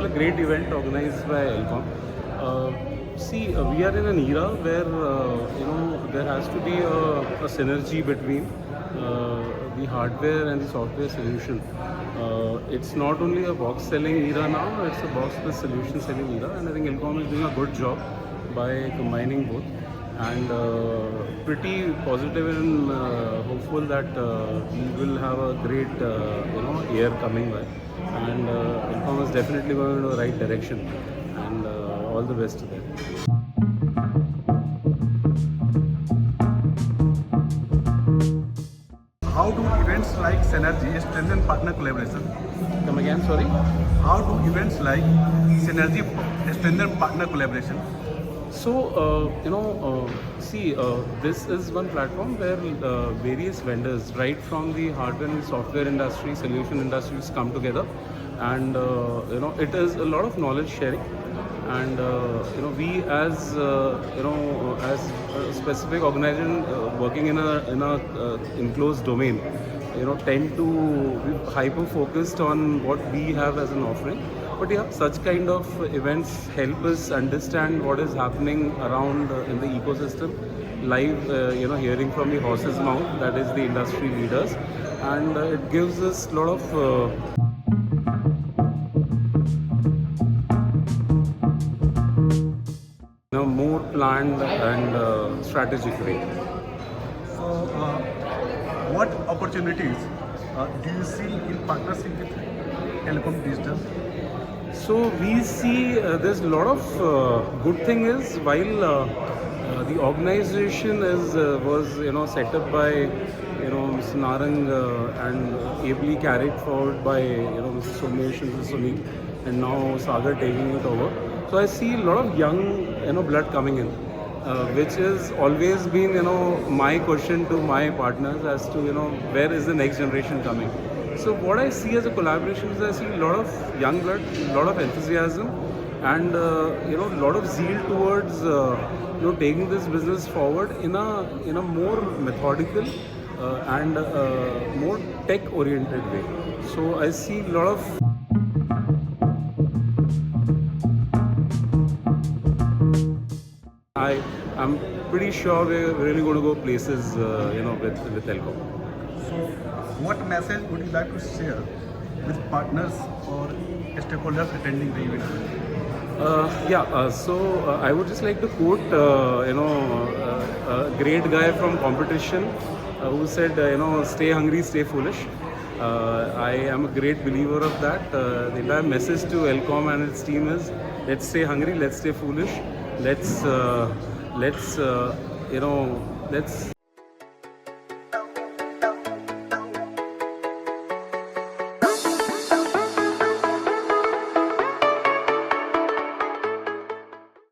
a great event organized by Elcom. We are in an era where there has to be a synergy between the hardware and the software solution. It's not only a box selling era now; it's a box plus solution selling era, and I think Elcom is doing a good job by combining both. And pretty positive and hopeful that we will have a great year coming by, and Elcom is definitely going in the right direction, and all the best to them. How do events like Synergy strengthen partner collaboration? Come again, sorry. How do events like Synergy strengthen partner collaboration? So, this is one platform where various vendors, right from the hardware and software industry, solution industries come together, and it is a lot of knowledge sharing. And we as as a specific organization working in a enclosed domain, tend to be hyper focused on what we have as an offering. But yeah, such kind of events help us understand what is happening around in the ecosystem, live, hearing from the horse's mouth, that is the industry leaders, and it gives us a lot of more planned and strategic way. So, what opportunities do you see in partnership with Telecom Digital? So we see there's a lot of good thing is while the organization was set up by Mr. Narang and ably carried forward by Mr. Somesh and Mr. Sunil, and now Sagar taking it over. So I see a lot of young blood coming in, which has always been my question to my partners as to where is the next generation coming. So what I see as a collaboration is I see a lot of young blood, a lot of enthusiasm, and a lot of zeal towards taking this business forward in a more methodical and more tech oriented way. So I see a lot of I'm pretty sure we're really going to go places with Telco. So, what message would you like to share with partners or stakeholders attending the event? I would just like to quote, a great guy from competition who said, stay hungry, stay foolish. I am a great believer of that. The entire message to Elcom and its team is, let's stay hungry, let's stay foolish, let's